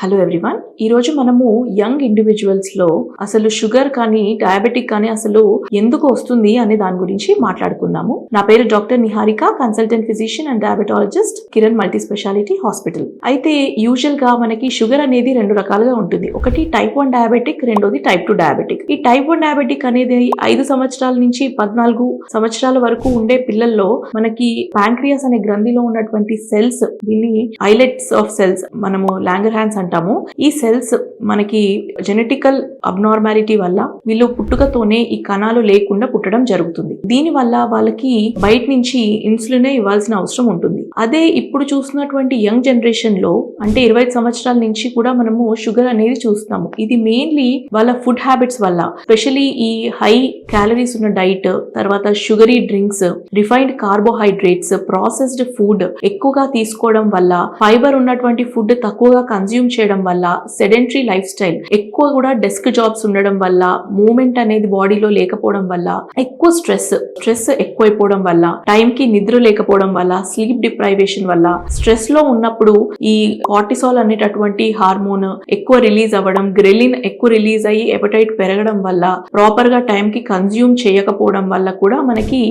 Hello everyone. ఈరోజు మనము young ఇండివిజువల్స్లో అసలు షుగర్ కానీ డయాబెటిక్ కానీ అసలు ఎందుకు వస్తుంది అనే దాని గురించి మాట్లాడుకుందాము. నా పేరు doctor Niharika, consultant physician and diabetologist, Kiran multi speciality hospital. అయితే యూజువల్ గా మనకి షుగర్ అనేది రెండు రకాలుగా ఉంటుంది. ఒకటి టైప్ 1 డయాబెటిక్, రెండోది టైప్ 2 డయాబెటిక్. ఈ టైప్ 1 డయాబెటిక్ అనేది 5 సంవత్సరాల నుంచి 14 సంవత్సరాల వరకు ఉండే పిల్లల్లో మనకి ప్యాంక్రియాస్ అనే గ్రంథిలో ఉన్నటువంటి సెల్స్, దీన్ని ఐలెట్స్ ఆఫ్ సెల్స్ మనము లాంగర్హాన్స్ అంటాము. ఈ సెల్స్ మనకి జెనెటికల్ అబ్నార్మాలిటీ వల్ల వీళ్ళు పుట్టుకతోనే ఈ కణాలు లేకుండా పుట్టడం జరుగుతుంది. దీని వల్ల వాళ్ళకి బయట నుంచి ఇన్సులినే ఇవ్వాల్సిన అవసరం ఉంటుంది. అదే ఇప్పుడు చూస్తున్నటువంటి యంగ్ జనరేషన్ లో అంటే 25 సంవత్సరాల నుంచి కూడా మనము షుగర్ అనేది చూస్తాము. ఇది మెయిన్లీ వాళ్ళ ఫుడ్ హ్యాబిట్స్ వల్ల, స్పెషలీ ఈ హై క్యాలరీస్ ఉన్న డైట్, తర్వాత sugary drinks, refined carbohydrates, processed food ఎక్కువగా తీసుకోవడం వల్ల, ఫైబర్ ఉన్నటువంటి ఫుడ్ తక్కువగా కన్జ్యూమ్ చేయడం వల్ల, సెడెంటరీ లైఫ్ స్టైల్, ఎక్కువ కూడా డెస్క్ జాబ్స్ ఉండడం వల్ల, మూవ్మెంట్ అనేది బాడీలో లేకపోవడం వల్ల, ఎక్కువ స్ట్రెస్ ఎక్కువైపోవడం వల్ల, టైం కి నిద్ర లేకపోవడం వల్ల, స్లీప్ డిప్రైవేషన్ వల్ల, స్ట్రెస్ లో ఉన్నప్పుడు ఈ కార్టిసాల్ అనేటటువంటి హార్మోన్ ఎక్కువ రిలీజ్ అవ్వడం, గ్రెలిన్ ఎక్కువ రిలీజ్ అయ్యి ఎపటైట్ పెరగడం వల్ల, ప్రాపర్ గా టైం కి కన్జ్యూమ్ చేయకపోవడం వల్ల కూడా మనకి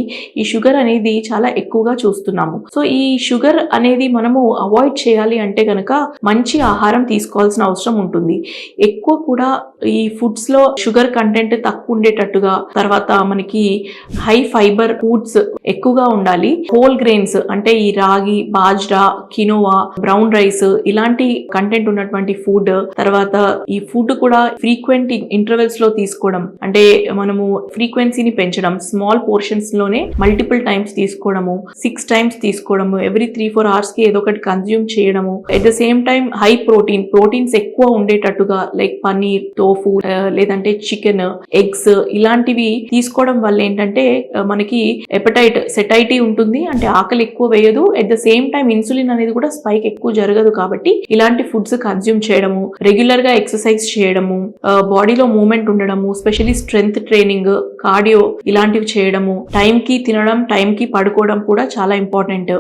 ఈ షుగర్ అనేది చాలా ఎక్కువగా చూస్తున్నాము. సో ఈ షుగర్ అనేది మనము అవాయిడ్ చేయాలి అంటే గనక మంచి ఆహారం తీసుకోవాల్సిన అవసరం ఉంటుంది. ఎక్కువ కూడా ఈ ఫుడ్స్ లో షుగర్ కంటెంట్ తక్కువ ఉండేటట్టుగా, తర్వాత మనకి హై ఫైబర్ ఫుడ్స్ ఎక్కువగా ఉండాలి. హోల్ గ్రెయిన్స్ అంటే ఈ రాగి, బాజ్రా, కినోవా, బ్రౌన్ రైస్ ఇలాంటి కంటెంట్ ఉన్నటువంటి ఫుడ్, తర్వాత ఈ ఫుడ్ కూడా ఫ్రీక్వెంట్ ఇంటర్వెల్స్ లో తీసుకోవడం, అంటే మనము ఫ్రీక్వెన్సీని పెంచడం, స్మాల్ పోర్షన్స్ లోనే మల్టిపుల్ టైమ్స్ తీసుకోవడము, 6 టైమ్స్ తీసుకోవడము, ఎవ్రీ 3-4 అవర్స్ కి ఏదో ఒకటి కన్జ్యూమ్ చేయడము. At the same time high proteins ఎక్కువ ఉండేటట్టుగా, లైక్ పన్నీర్, టోఫు, లేదంటే చికెన్, ఎగ్స్ ఇలాంటివి తీసుకోవడం వల్ల ఏంటంటే మనకి ఎపటైట్ సెటైటీ ఉంటుంది, అంటే ఆకలి ఎక్కువ వేయదు. At the same time insulin అనేది కూడా స్పైక్ ఎక్కువ జరగదు. కాబట్టి ఇలాంటి ఫుడ్స్ కన్జ్యూమ్ చేయడము, రెగ్యులర్ గా ఎక్సర్సైజ్ చేయడము, బాడీలో మూవ్మెంట్ ఉండడము, స్పెషల్లీ స్ట్రెంగ్త్ ట్రైనింగ్, కార్డియో ఇలాంటివి చేయడము, టైం కి తినడం, టైం కి పడుకోవడం కూడా చాలా ఇంపార్టెంట్.